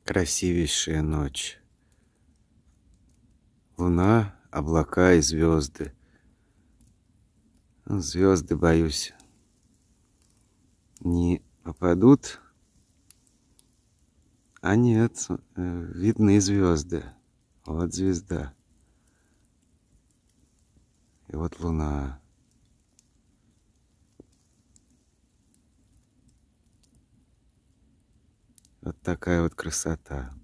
Красивейшая ночь. Луна, облака и звезды. Звезды, боюсь, не попадут. А нет, видны звезды. Вот звезда. И вот луна. Вот такая вот красота.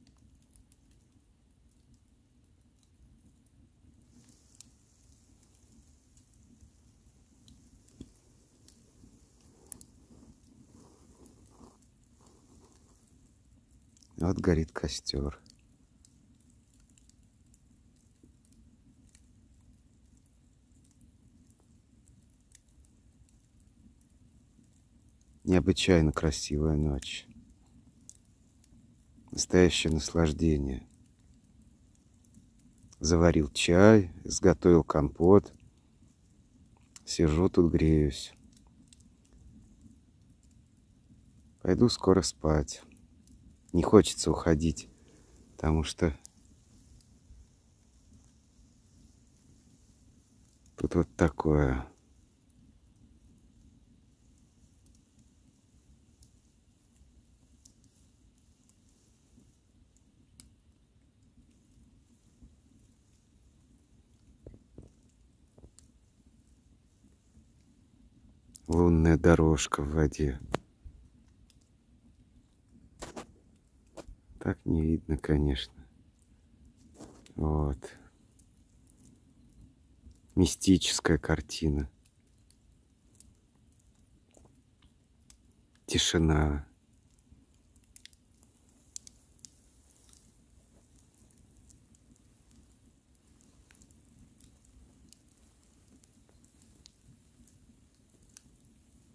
Вот горит костер. Необычайно красивая ночь. Настоящее наслаждение. Заварил чай, изготовил компот. Сижу тут, греюсь. Пойду скоро спать. Не хочется уходить, потому что тут вот такое. Лунная дорожка в воде. Так не видно, конечно. Вот. Мистическая картина. Тишина.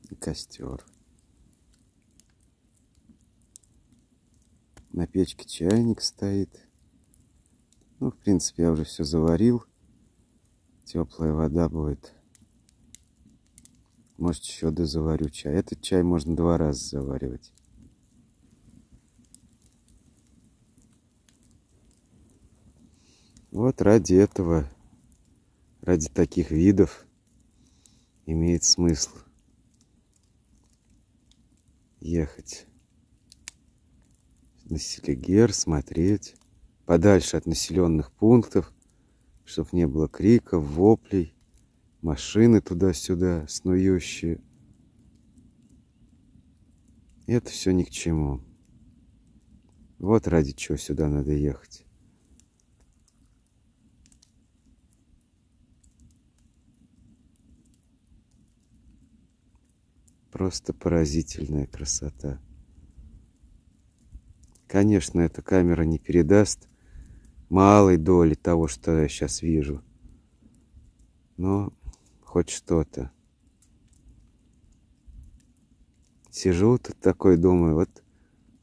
И костер. На печке чайник стоит. Ну, в принципе, я уже все заварил. Теплая вода будет. Может, еще дозаварю чай. Этот чай можно 2 раза заваривать. Вот ради этого, ради таких видов имеет смысл ехать на Селигер, смотреть подальше от населенных пунктов, чтобы не было криков, воплей, машины туда-сюда снующие. И это все ни к чему. Вот ради чего сюда надо ехать. Просто поразительная красота. Конечно, эта камера не передаст малой доли того, что я сейчас вижу. Но хоть что-то. Сижу тут такой, думаю,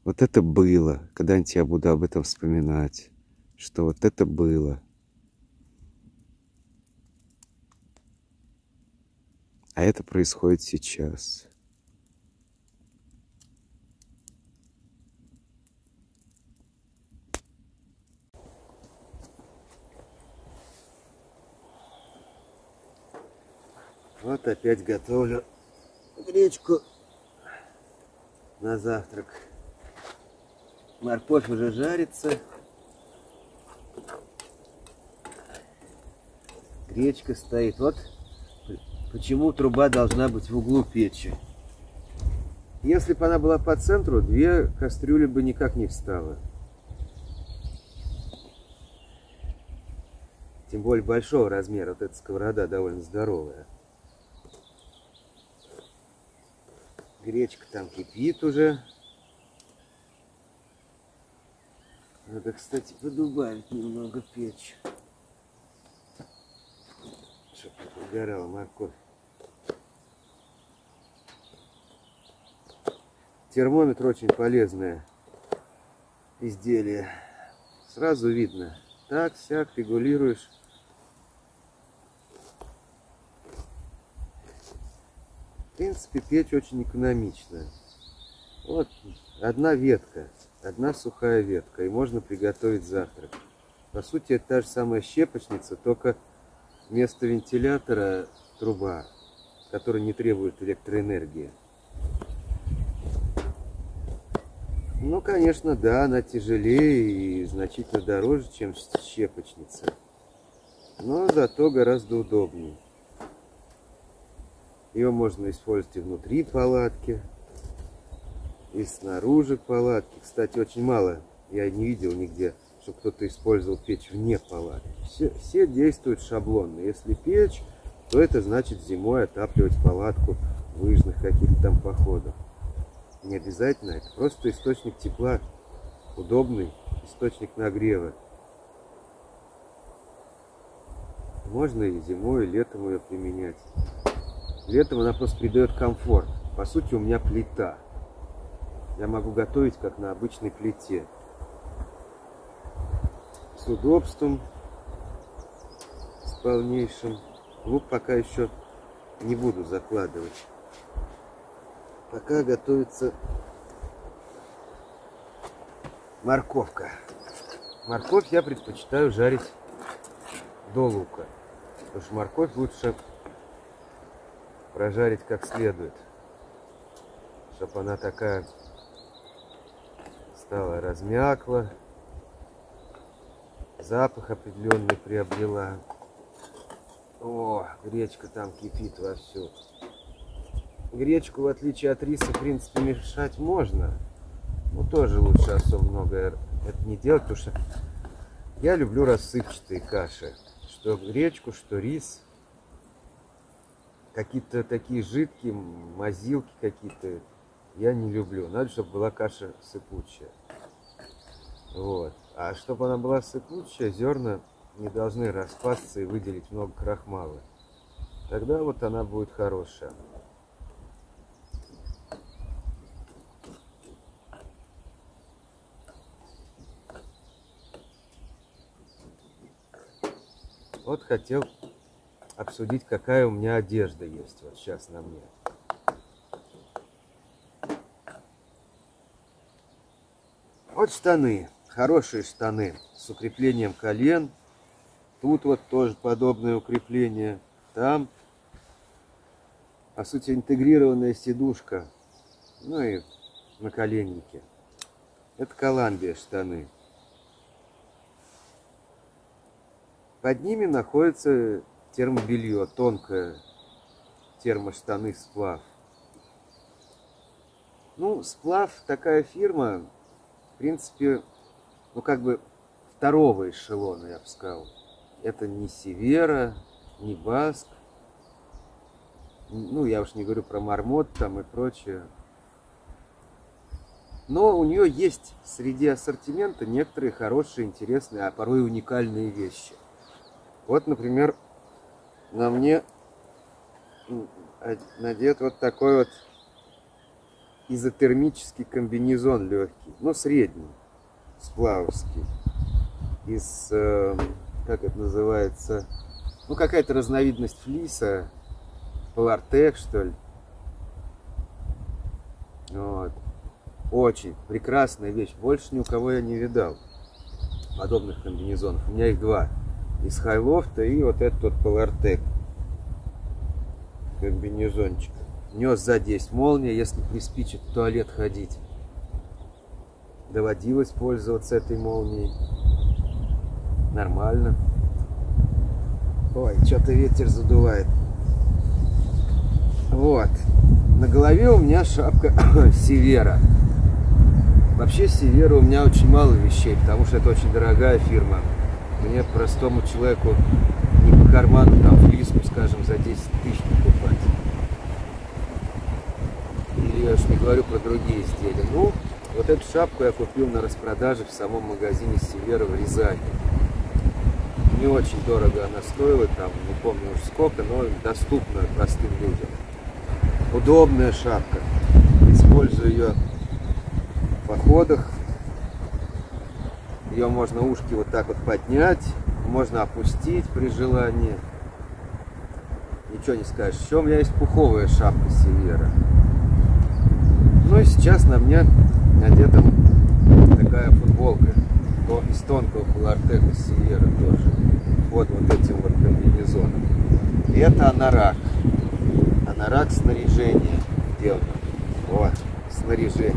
вот это было. Когда-нибудь я буду об этом вспоминать. Что вот это было. А это происходит сейчас. Вот опять готовлю гречку на завтрак. Морковь уже жарится. Гречка стоит. Вот почему труба должна быть в углу печи. Если бы она была по центру, 2 кастрюли бы никак не встала. Тем более большого размера. Вот эта сковорода довольно здоровая. Гречка там кипит уже. Надо, кстати, подубавить немного печь, чтобы не подгорала морковь. Термометр очень полезное изделие. Сразу видно. Так-сяк регулируешь. В принципе, печь очень экономичная. Вот одна ветка, одна сухая ветка, и можно приготовить завтрак. По сути, это та же самая щепочница, только вместо вентилятора труба, которая не требует электроэнергии. Ну, конечно, да, она тяжелее и значительно дороже, чем щепочница. Но зато гораздо удобнее. Ее можно использовать и внутри палатки, и снаружи палатки. Кстати, очень мало, я не видел нигде, что кто-то использовал печь вне палатки. Все действуют шаблонно. Если печь, то это значит зимой отапливать палатку в лыжных каких-то там походах. Не обязательно, это просто источник тепла, удобный источник нагрева. Можно и зимой, и летом ее применять. Летом она просто придает комфорт. По сути, у меня плита. Я могу готовить как на обычной плите. С удобством, с полнейшим. Лук пока еще не буду закладывать. Пока готовится морковка. Морковь я предпочитаю жарить до лука. Потому что морковь лучше прожарить как следует. Чтобы она такая стала, размякла. Запах определенный приобрела. О, гречка там кипит вовсю. Гречку, в отличие от риса, в принципе, мешать можно. Но тоже лучше особо много это не делать, потому что я люблю рассыпчатые каши. Что гречку, что рис. Какие-то такие жидкие, мазилки какие-то я не люблю. Надо, чтобы была каша сыпучая. Вот. А чтобы она была сыпучая, зерна не должны распасться и выделить много крахмала. Тогда вот она будет хорошая. Вот хотел обсудить, какая у меня одежда есть вот сейчас на мне. Вот штаны, хорошие штаны с укреплением колен. Тут вот тоже подобное укрепление. Там, по сути, интегрированная сидушка. Ну и наколенники. Это Коламбия штаны. Под ними находится термобелье, тонкое термоштаны «Сплав». Ну, «Сплав» такая фирма, в принципе, ну как бы второго эшелона, я бы сказал. Это не Севера, не Баск. Ну, я уж не говорю про Мармот там и прочее. Но у нее есть среди ассортимента некоторые хорошие, интересные, а порой уникальные вещи. Вот, например, на мне надет вот такой вот изотермический комбинезон легкий, ну средний, сплавовский, из, как это называется, ну какая-то разновидность флиса, Polartec, что ли. Вот. Очень прекрасная вещь, больше ни у кого я не видал подобных комбинезонов. У меня их два. Из Хайлофта и вот этот вот Polartec комбинезончик. У него сзади есть молния, если приспичит в туалет ходить. Доводилось пользоваться этой молнией. Нормально. Ой, что-то ветер задувает. Вот. На голове у меня шапка Севера. Вообще Севера у меня очень мало вещей, потому что это очень дорогая фирма. Мне, простому человеку, не по карману там флиску, скажем, за 10 тысяч покупать. Или я уж не говорю про другие изделия. Ну, Вот эту шапку я купил на распродаже в самом магазине Севера в Рязани. Не очень дорого она стоила, там не помню уж сколько, но доступна простым людям. Удобная шапка. Использую ее в походах. Ее можно ушки вот так вот поднять, можно опустить при желании. Ничего не скажешь. Еще у меня есть пуховая шапка Севера. Ну и сейчас на мне надета такая футболка из тонкого полартека Севера тоже. Вот этим вот комбинезоном. И это анорак. Анорак снаряжение. Где он? Вот, снаряжение.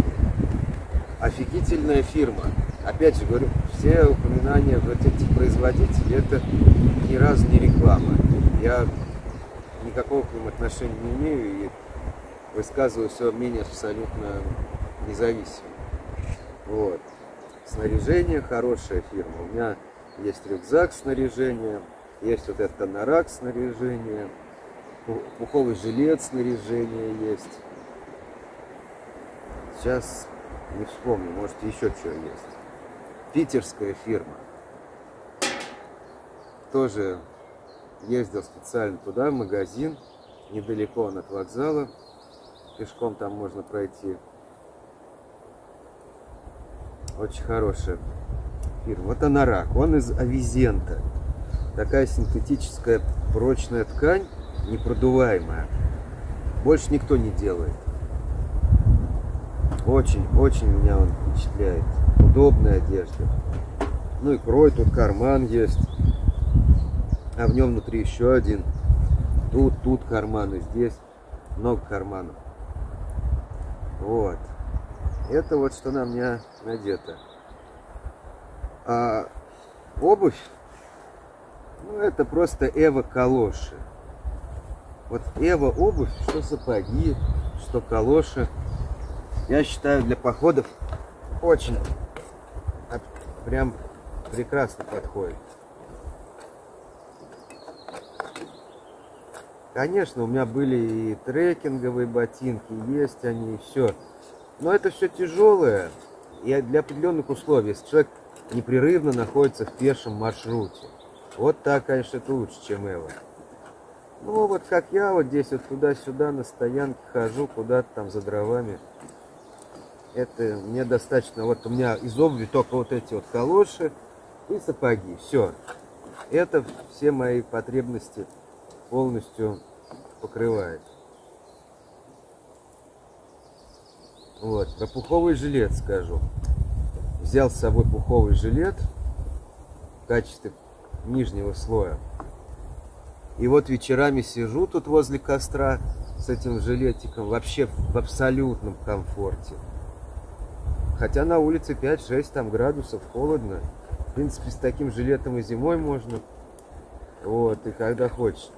Офигительная фирма. Опять же говорю, все упоминания вот этих производителей, это ни разу не реклама. Я никакого к ним отношения не имею и высказываю свое мнение абсолютно независимо. Вот. Снаряжение, хорошая фирма. У меня есть рюкзак снаряжения, есть вот этот анорак снаряжение, пуховый жилет снаряжение есть. Сейчас не вспомню, может еще что есть. Питерская фирма. Тоже ездил специально туда, в магазин, недалеко он от вокзала. Пешком там можно пройти. Очень хорошая фирма. Вот анорак, он из авизента. Такая синтетическая прочная ткань, непродуваемая. Больше никто не делает. Очень меня он впечатляет. Удобная одежда. Ну и крой, тут карман есть. А в нем внутри еще один. Тут карманы, здесь много карманов. Вот. Это вот что на мне надето. А обувь, ну это просто Эва калоши. Вот Эва обувь, что сапоги, что калоши. Я считаю, для походов очень прям прекрасно подходит. Конечно, у меня были и трекинговые ботинки, есть они, и все. Но это все тяжелое и для определенных условий. Если человек непрерывно находится в пешем маршруте. Вот так, конечно, это лучше, чем Эва. Ну, вот как я вот здесь вот туда-сюда на стоянке хожу, куда-то там за дровами. Это мне достаточно. Вот у меня из обуви только вот эти вот калоши и сапоги. Все. Это все мои потребности полностью покрывает. Вот. Про пуховый жилет скажу. Взял с собой пуховый жилет в качестве нижнего слоя. И вот вечерами сижу тут возле костра с этим жилетиком. Вообще в абсолютном комфорте. Хотя на улице 5-6 там градусов, холодно. В принципе, с таким жилетом и зимой можно. Вот, и когда хочешь.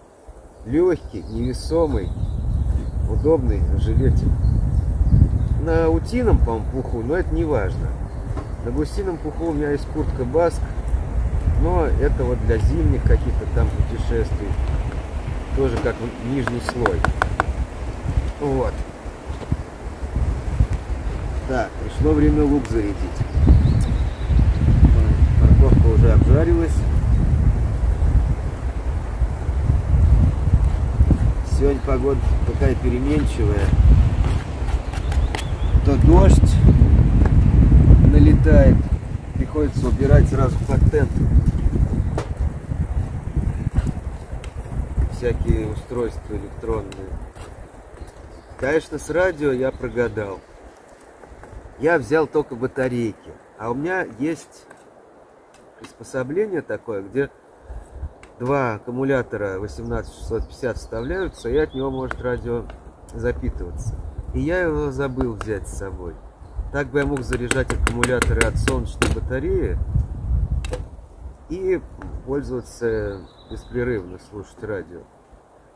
Легкий, невесомый, удобный жилетик. На утином, по-моему, пуху, но это не важно. На гусином пуху у меня есть куртка Баск. Но это вот для зимних каких-то там путешествий. Тоже как нижний слой. Вот. Так, пришло время лук зарядить. Морковка уже обжарилась. Сегодня погода такая переменчивая. То дождь налетает, приходится убирать сразу под тент всякие устройства электронные. Конечно, с радио я прогадал. Я взял только батарейки, а у меня есть приспособление такое, где два аккумулятора 18650 вставляются, и от него может радио запитываться. И я его забыл взять с собой. Так бы я мог заряжать аккумуляторы от солнечной батареи и пользоваться беспрерывно, слушать радио.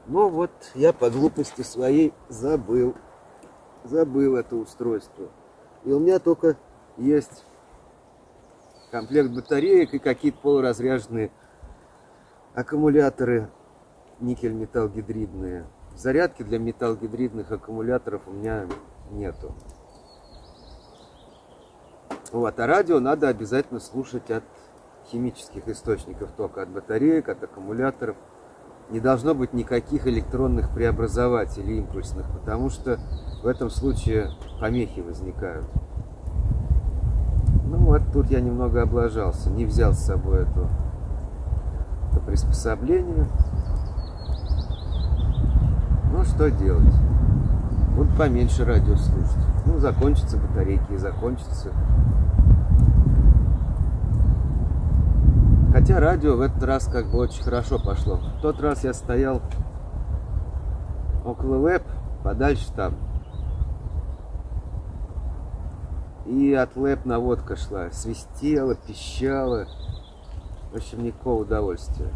Но вот я по глупости своей забыл это устройство. И у меня только есть комплект батареек и какие-то полуразряженные аккумуляторы никель-металлгидридные. Зарядки для металлгидридных аккумуляторов у меня нету. Вот, а радио надо обязательно слушать от химических источников тока, от батареек, от аккумуляторов. Не должно быть никаких электронных преобразователей импульсных, потому что в этом случае помехи возникают. Ну вот тут я немного облажался, не взял с собой это приспособление. Ну что делать? Буду поменьше радио слушать. Ну, закончатся батарейки и закончатся. Хотя радио в этот раз как бы очень хорошо пошло. В тот раз я стоял около ЛЭП, подальше там. И от ЛЭП наводка шла. Свистела, пищала. В общем, никакого удовольствия.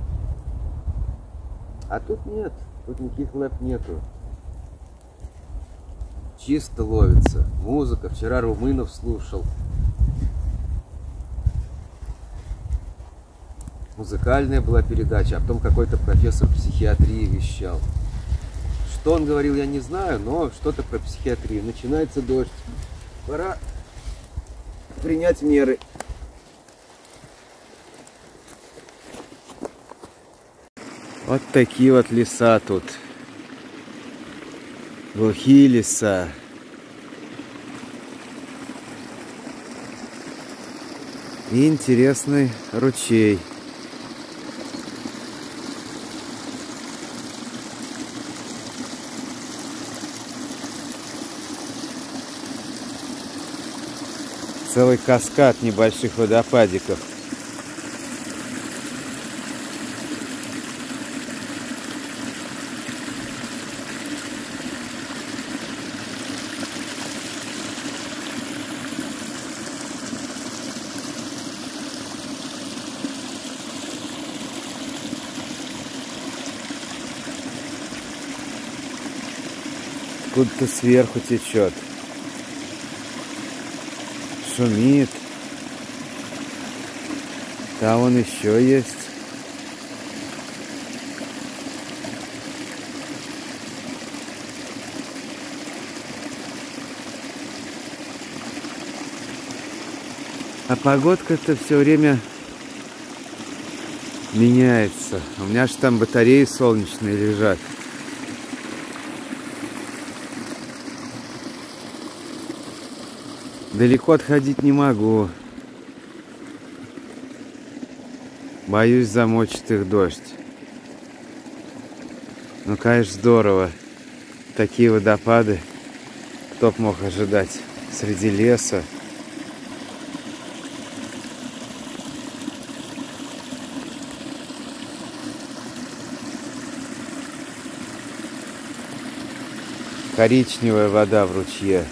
А тут нет. Тут никаких ЛЭП нету. Чисто ловится. Музыка. Вчера Румынов слушал. Музыкальная была передача, а потом какой-то профессор психиатрии вещал. Что он говорил, я не знаю, но что-то про психиатрию. Начинается дождь. Пора принять меры. Вот такие вот леса тут. Глухие леса. И интересный ручей. Целый каскад небольших водопадиков. Откуда-то сверху течет. Шумит. Там он еще есть. А погодка-то все время меняется. У меня же там батареи солнечные лежат. Далеко отходить не могу. Боюсь, замочит их дождь. Ну, конечно, здорово. Такие водопады. Кто б мог ожидать среди леса. Коричневая вода в ручье.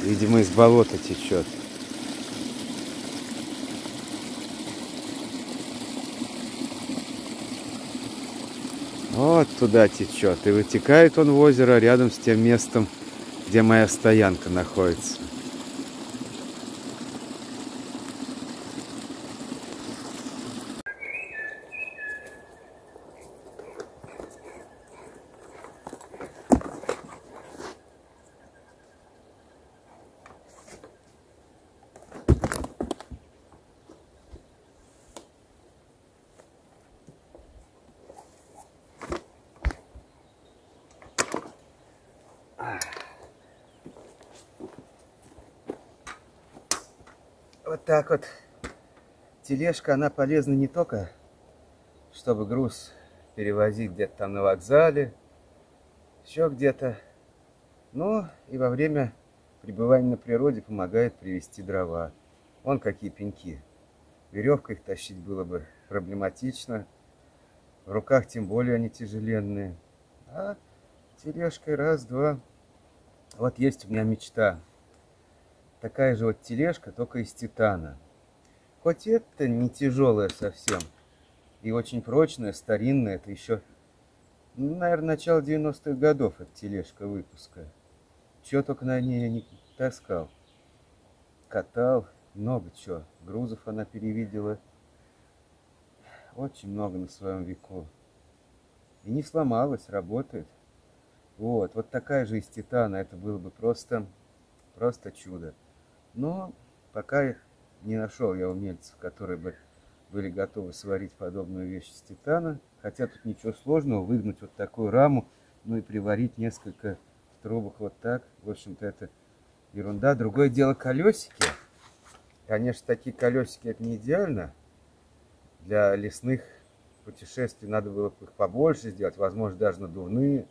Видимо, из болота течет. Вот туда течет. И вытекает он в озеро рядом с тем местом, где моя стоянка находится. Вот так вот. Тележка, она полезна не только, чтобы груз перевозить где-то там на вокзале, еще где-то, но и во время пребывания на природе помогает привезти дрова. Вон какие пеньки. Веревкой их тащить было бы проблематично. В руках тем более они тяжеленные. А тележкой раз-два. Вот есть у меня мечта. Такая же вот тележка, только из титана. Хоть это не тяжелая совсем. И очень прочная, старинная. Это еще, наверное, начало 90-х годов эта тележка выпуска. Чего только на ней я не таскал. Катал, много чего. Грузов она перевидела. Очень много на своем веку. И не сломалась, работает. Вот такая же из титана. Это было бы просто чудо. Но пока не нашел я умельцев, которые бы были готовы сварить подобную вещь из титана. Хотя тут ничего сложного, выгнуть вот такую раму, ну и приварить несколько трубок вот так. В общем-то, это ерунда. Другое дело колесики. Конечно, такие колесики это не идеально. Для лесных путешествий надо было бы их побольше сделать, возможно, даже надувные.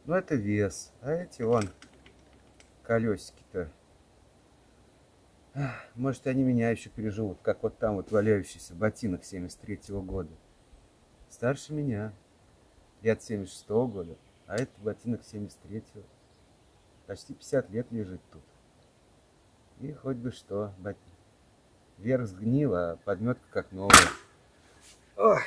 Но это вес. А эти вон колесики-то. Может, они меня еще переживут, как вот там вот валяющийся ботинок 73-го года. Старше меня. Лет 76-го года. А это ботинок 73-го. Почти 50 лет лежит тут. И хоть бы что. Верх сгнил, а подметка как новая. Ой.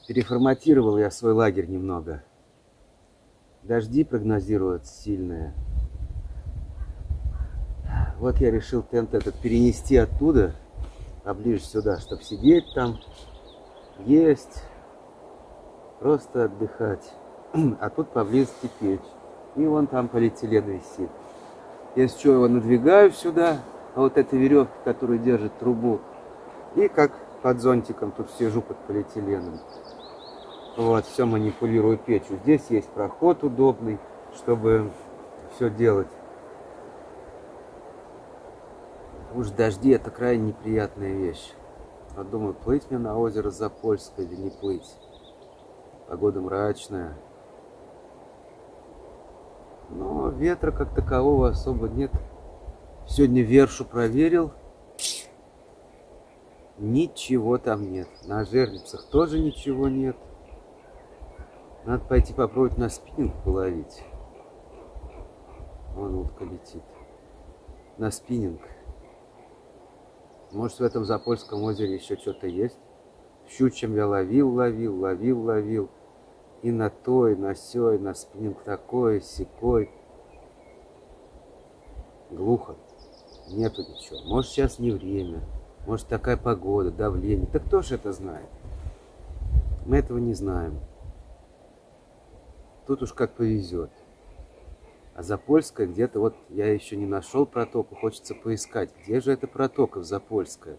Переформатировал я свой лагерь немного. Дожди прогнозируются сильные. Вот я решил тент этот перенести оттуда, поближе сюда, чтобы сидеть там, есть, просто отдыхать. А тут поблизости печь. И вон там полиэтилен висит. Если что, его надвигаю сюда, а вот эта веревка, которая держит трубу, и как под зонтиком тут сижу под полиэтиленом. Вот, все манипулирую печью. Здесь есть проход удобный, чтобы все делать. Уж дожди это крайне неприятная вещь. Вот думаю, плыть мне на озеро Запольское или не плыть. Погода мрачная. Но ветра как такового особо нет. Сегодня вершу проверил. Ничего там нет. На жерлицах тоже ничего нет. Надо пойти попробовать на спиннинг половить. Вон утка летит. На спиннинг. Может, в этом Запольском озере еще что-то есть. Щучьем я ловил. И на то, и на сё, и на спиннинг такой, сякой. Глухо. Нету ничего. Может, сейчас не время. Может, такая погода, давление. Да кто ж это знает? Мы этого не знаем. Тут уж как повезет. А Запольская где-то, вот я еще не нашел протоку, хочется поискать. Где же эта протока в Запольская?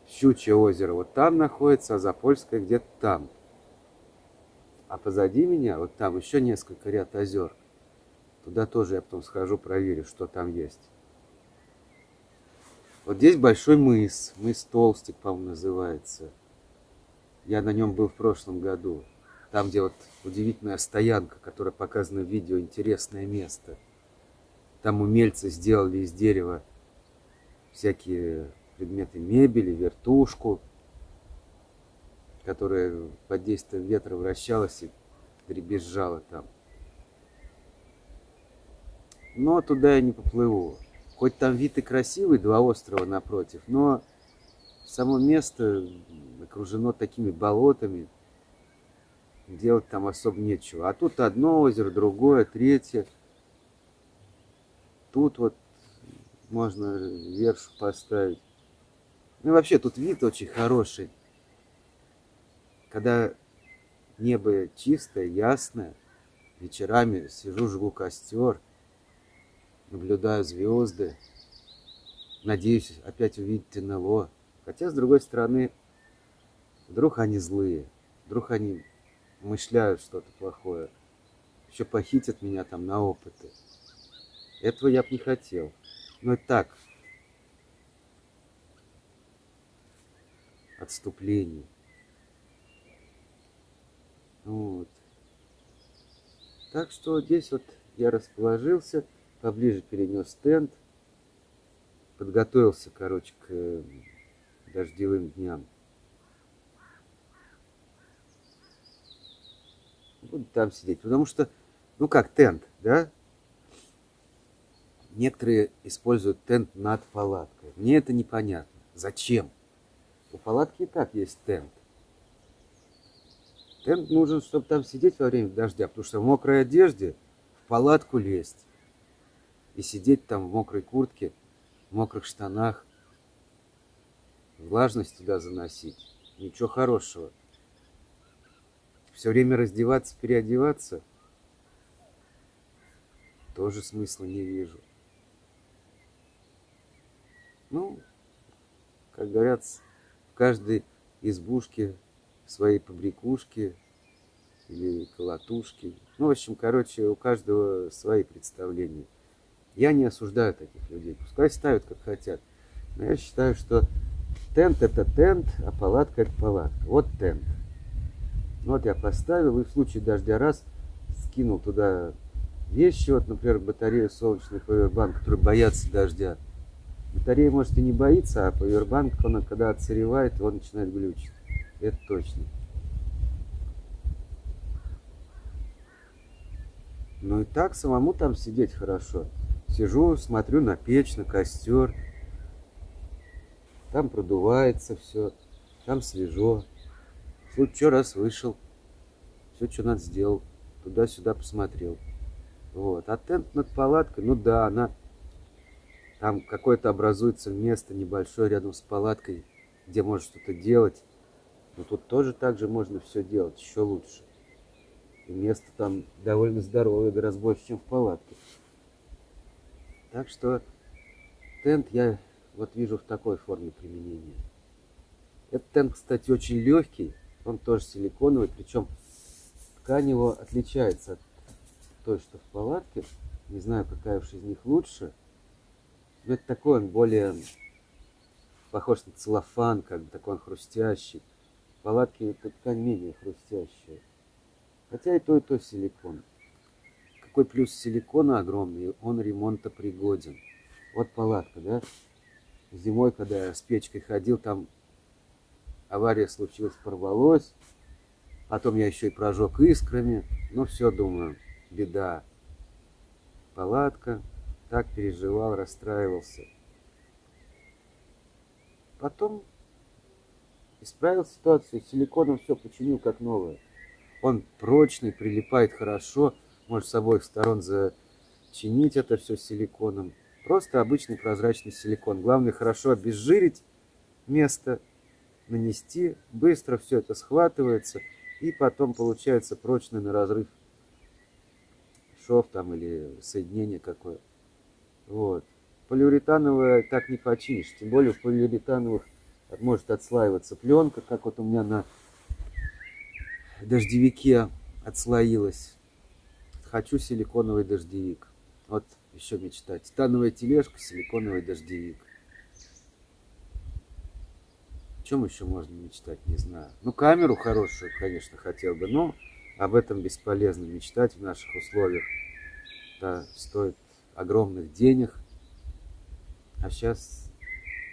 Щучье озеро вот там находится, а Запольская где-то там. А позади меня, вот там еще несколько ряд озер. Туда тоже я потом схожу, проверю, что там есть. Вот здесь большой мыс. Мыс Толстик, по-моему, называется. Я на нем был в прошлом году. Там, где вот удивительная стоянка, которая показана в видео, интересное место. Там умельцы сделали из дерева всякие предметы мебели, вертушку, которая под действием ветра вращалась и дребезжала там. Но туда я не поплыву. Хоть там вид и красивый, два острова напротив, но само место окружено такими болотами. Делать там особо нечего. А тут одно озеро, другое, третье. Тут вот можно вершу поставить. Ну и вообще тут вид очень хороший. Когда небо чистое, ясное, вечерами сижу, жгу костер, наблюдаю звезды. Надеюсь опять увидеть НЛО. Хотя, с другой стороны, вдруг они злые, вдруг они умышляют что-то плохое, еще похитят меня там на опыты. Этого я бы не хотел. Но это так, отступление. Вот. Так что здесь вот я расположился, поближе перенес тент, подготовился, короче, к дождевым дням. Буду там сидеть, потому что, ну как тент, да? Некоторые используют тент над палаткой. Мне это непонятно. Зачем? У палатки и так есть тент. Тент нужен, чтобы там сидеть во время дождя, потому что в мокрой одежде в палатку лезть. И сидеть там в мокрой куртке, в мокрых штанах, влажность туда заносить. Ничего хорошего. Все время раздеваться, переодеваться, тоже смысла не вижу. Ну, как говорят, в каждой избушке своей побрякушки или колотушки. Ну, в общем, короче, у каждого свои представления. Я не осуждаю таких людей. Пускай ставят, как хотят. Но я считаю, что тент это тент, а палатка это палатка. Вот тент. Вот я поставил и в случае дождя раз скинул туда вещи. Вот, например, батарею солнечный павербанк, который боятся дождя. Батарея, может, и не боится, а павербанк, он, когда отсыревает, он начинает глючить. Это точно. Ну и так самому там сидеть хорошо. Сижу, смотрю на печь, на костер. Там продувается все, там свежо. Вот что раз вышел, все, что надо, сделал. Туда-сюда посмотрел. Вот. А тент над палаткой, ну да, она... Там какое-то образуется место небольшое рядом с палаткой, где можно что-то делать. Но тут тоже так же можно все делать, еще лучше. И место там довольно здоровое, гораздо больше, чем в палатке. Так что тент я вот вижу в такой форме применения. Этот тент, кстати, очень легкий. Он тоже силиконовый, причем ткань его отличается от той, что в палатке. Не знаю, какая уж из них лучше. Но это такой, он более похож на целлофан, как бы такой он хрустящий. В палатке эта ткань менее хрустящая. Хотя и то силикон. Какой плюс силикона огромный, он ремонтопригоден. Вот палатка, да? Зимой, когда я с печкой ходил, там авария случилась, порвалось. Потом я еще и прожег искрами. Ну все, думаю, беда. Палатка. Так переживал, расстраивался. Потом исправил ситуацию, силиконом все починил как новое. Он прочный, прилипает хорошо, может с обоих сторон зачинить это все силиконом. Просто обычный прозрачный силикон. Главное хорошо обезжирить место, нанести, быстро все это схватывается, и потом получается прочный на разрыв шов там или соединение какое. Вот. Полиуретановое так не починишь, тем более в полиуретановых может отслаиваться пленка, как вот у меня на дождевике отслоилась. Хочу силиконовый дождевик. Вот еще мечта. Титановая тележка, силиконовый дождевик. О чем еще можно мечтать, не знаю. Ну, камеру хорошую, конечно, хотел бы, но об этом бесполезно мечтать в наших условиях. Это стоит огромных денег. А сейчас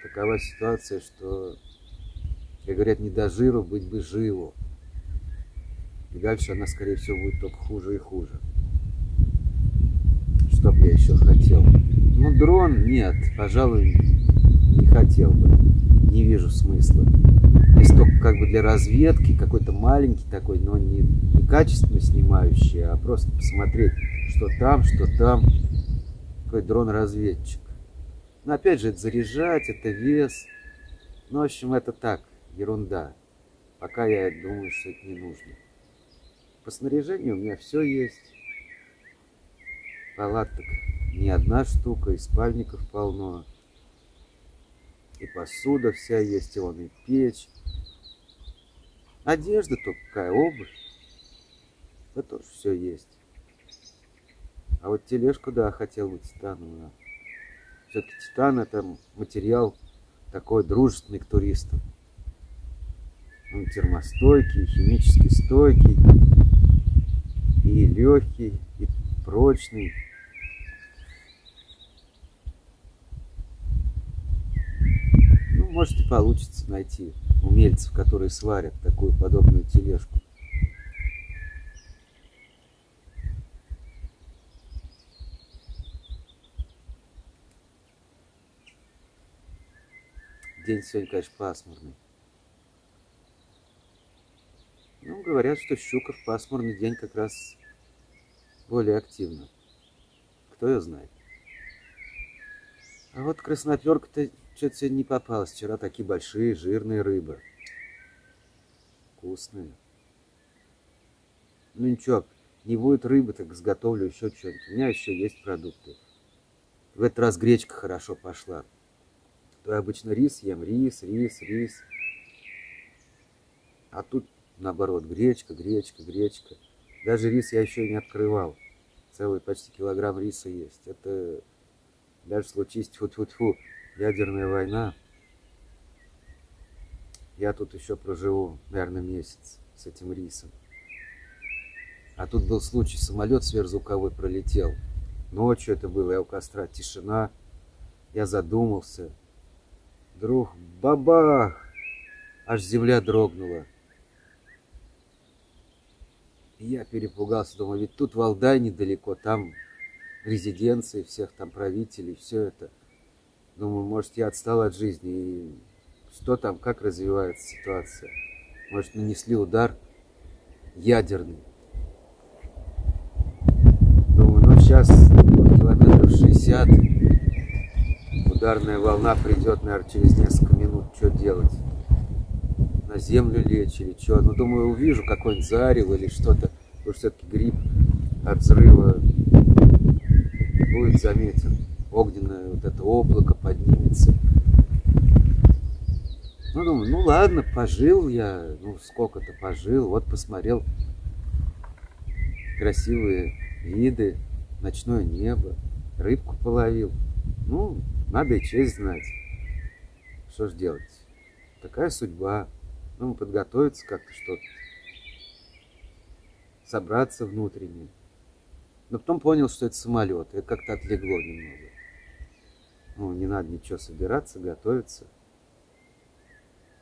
такова ситуация, что, как говорят, не до жиру, быть бы живу. И дальше она, скорее всего, будет только хуже и хуже. Что бы я еще хотел? Ну, дрон нет, пожалуй, не хотел бы. Не вижу смысла. Если только как бы для разведки, какой-то маленький такой, но не качественно снимающий, а просто посмотреть, что там, что там. Такой дрон-разведчик. Но опять же, это заряжать, это вес. Ну, в общем, это так, ерунда. Пока я думаю, что это не нужно. По снаряжению у меня все есть. Палаток не одна штука, и спальников полно. И посуда вся есть, и вон и печь. Одежда только какая, обувь. Это тоже все есть. А вот тележку, да, хотел бы титановую. Все-таки титан это материал такой дружественный к туристам. Он термостойкий, химически стойкий, и легкий, и прочный. Ну, может и получится найти умельцев, которые сварят такую подобную тележку. День сегодня, конечно, пасмурный. Ну, говорят, что щука в пасмурный день как раз более активна. Кто ее знает? А вот красноперка-то что-то сегодня не попалась. Вчера такие большие, жирные рыбы. Вкусные. Ну ничего, не будет рыбы, так сготовлю еще что-нибудь. У меня еще есть продукты. В этот раз гречка хорошо пошла. То я обычно рис ем, рис. А тут наоборот, гречка. Даже рис я еще и не открывал. Целый почти килограмм риса есть. Это даже случись, тьфу-тьфу-тьфу, ядерная война. Я тут еще проживу, наверное, месяц с этим рисом. А тут был случай, самолет сверхзвуковой пролетел. Ночью это было, я у костра, тишина. Я задумался. Вдруг бабах! Аж земля дрогнула. И я перепугался, думаю, ведь тут Валдай недалеко, там резиденции всех там правителей, все это. Думаю, может, я отстал от жизни, и что там, как развивается ситуация. Может, нанесли удар ядерный. Думаю, ну сейчас километров 60, ударная волна придет, наверное, через несколько минут, что делать? На землю лечь или что? Ну, думаю, увижу какой-нибудь зарево или что-то, потому что все-таки гриб от взрыва будет заметен. Огненное вот это облако поднимется. Ну, думаю, ну ладно, пожил я, ну сколько-то пожил, вот посмотрел красивые виды, ночное небо, рыбку половил. Ну, надо и честь знать. Что ж делать? Такая судьба. Ну, подготовиться как-то что-то. Собраться внутренне. Но потом понял, что это самолет. Это как-то отлегло немного. Ну, не надо ничего собираться, готовиться.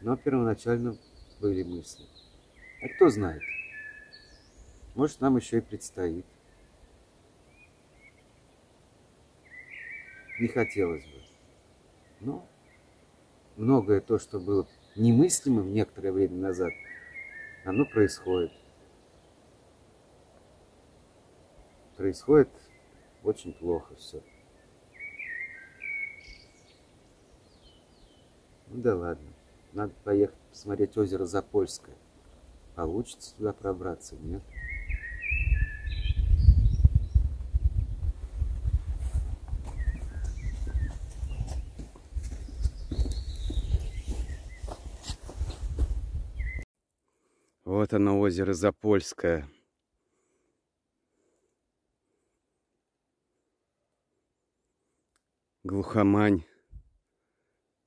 Но первоначально были мысли. А кто знает? Может, нам еще и предстоит. Не хотелось бы. Но многое то, что было немыслимым некоторое время назад, оно происходит. Происходит очень плохо все. Ну да ладно. Надо поехать посмотреть озеро Запольское. Получится туда пробраться, нет? Вот оно, озеро Запольское. Глухомань.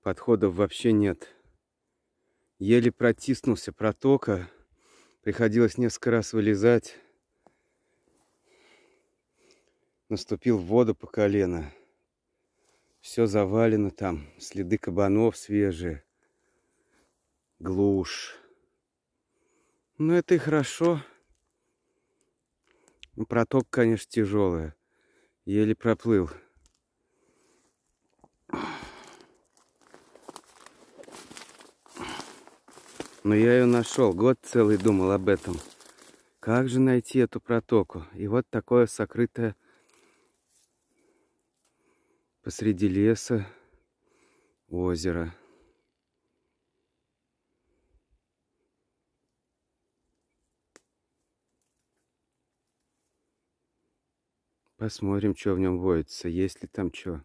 Подходов вообще нет. Еле протиснулся, протока. Приходилось несколько раз вылезать. Наступил в воду по колено. Все завалено там. Следы кабанов свежие. Глушь. Ну, это и хорошо. Проток, конечно, тяжелая. Еле проплыл. Но я ее нашел. Год целый думал об этом. Как же найти эту протоку? И вот такое сокрытое посреди леса озеро. Посмотрим, что в нем водится. Есть ли там что.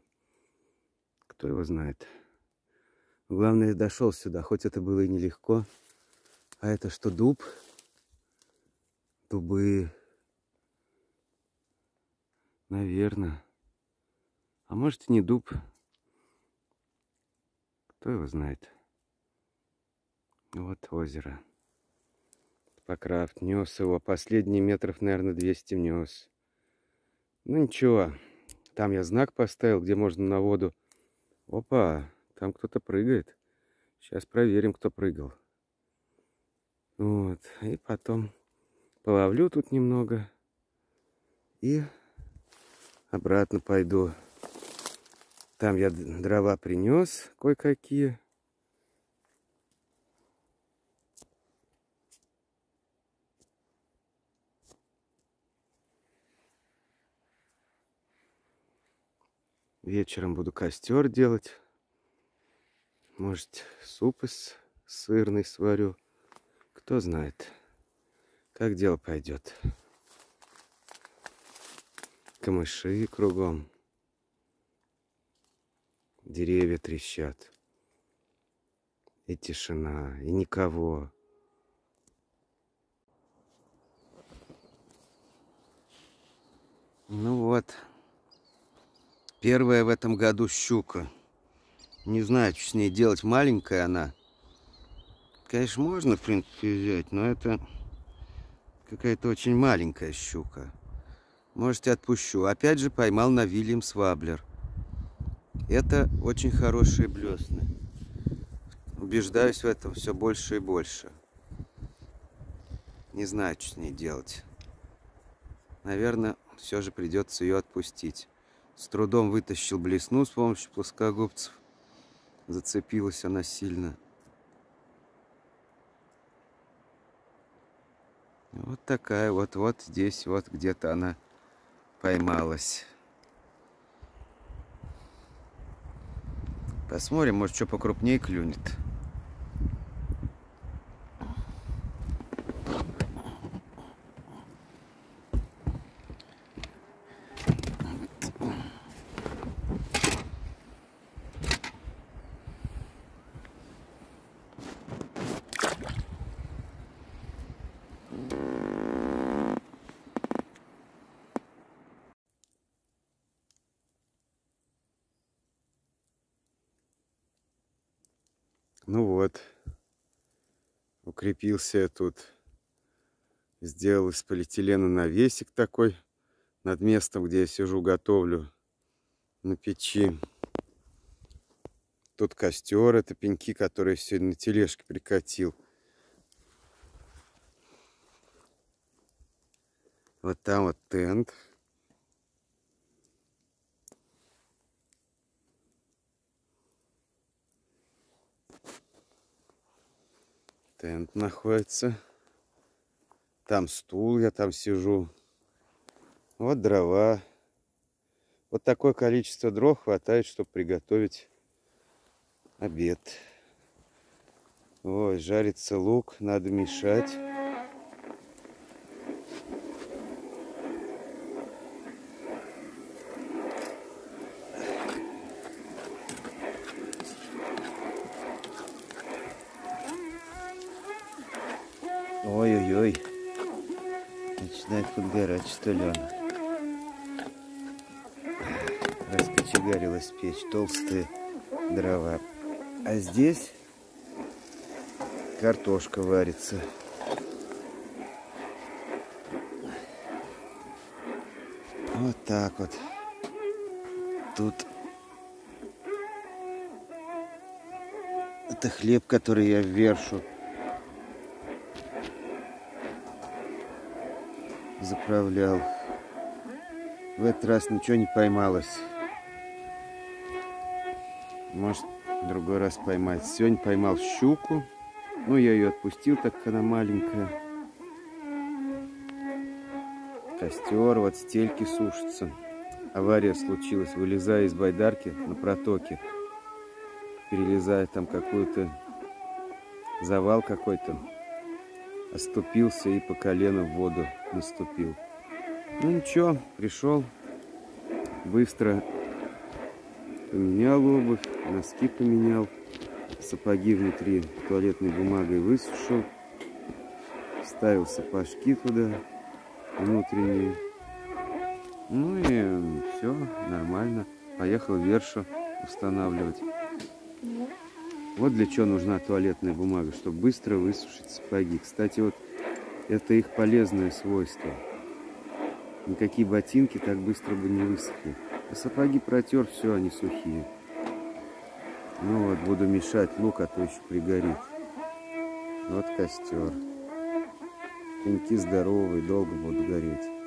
Кто его знает. Главное, я дошел сюда. Хоть это было и нелегко. А это что, дуб? Дубы. Наверное. А может и не дуб. Кто его знает. Вот озеро. Покрафт нес его. Последние метров, наверное, 200 нес. Ну ничего. Там я знак поставил, где можно на воду. Опа, там кто-то прыгает. Сейчас проверим, кто прыгал. Вот. И потом половлю тут немного. И обратно пойду. Там я дрова принес кое-какие. Вечером буду костер делать. Может, суп из сырный сварю. Кто знает, как дело пойдет. Камыши кругом. Деревья трещат. И тишина, и никого. Ну вот. Первая в этом году щука. Не знаю, что с ней делать. Маленькая она. Конечно, можно, в принципе, взять, но это какая-то очень маленькая щука. Можете, отпущу. Опять же поймал на Вильямс Ваблер. Это очень хорошие блесны. Убеждаюсь в этом все больше и больше. Не знаю, что с ней делать. Наверное, все же придется ее отпустить. С трудом вытащил блесну с помощью плоскогубцев. Зацепилась она сильно. Вот такая вот здесь вот где-то она поймалась. Посмотрим, может, что покрупнее клюнет. Ну вот, укрепился я тут. Сделал из полиэтилена навесик такой над местом, где я сижу, готовлю на печи. Тут костер, это пеньки, которые я сегодня на тележке прикатил. Вот там вот тент. Тент находится. Там стул, я там сижу. Вот дрова. Вот такое количество дров хватает, чтобы приготовить обед. Ой, жарится лук, надо мешать. Ой-ой-ой. Начинает подгорать, что ли, он. Раскочегарилась печь, толстые дрова. А здесь картошка варится. Вот так вот. Тут это хлеб, который я вершу. Заправлял. В этот раз ничего не поймалось. Может, в другой раз поймать. Сегодня поймал щуку. Ну, я ее отпустил, так как она маленькая. Костер, вот стельки сушатся. Авария случилась, вылезая из байдарки на протоке. Перелезая там какой-то завал какой-то. Оступился и по колено в воду наступил. Ну ничего, пришел, быстро поменял обувь, носки поменял, сапоги внутри туалетной бумагой высушил, вставил сапожки туда внутренние. Ну и все, нормально. Поехал вершу устанавливать. Вот для чего нужна туалетная бумага, чтобы быстро высушить сапоги. Кстати, вот это их полезное свойство. Никакие ботинки так быстро бы не высохли. А сапоги протер, все, они сухие. Ну вот, буду мешать лук, а то еще пригорит. Вот костер. Пеньки здоровые, долго будут гореть.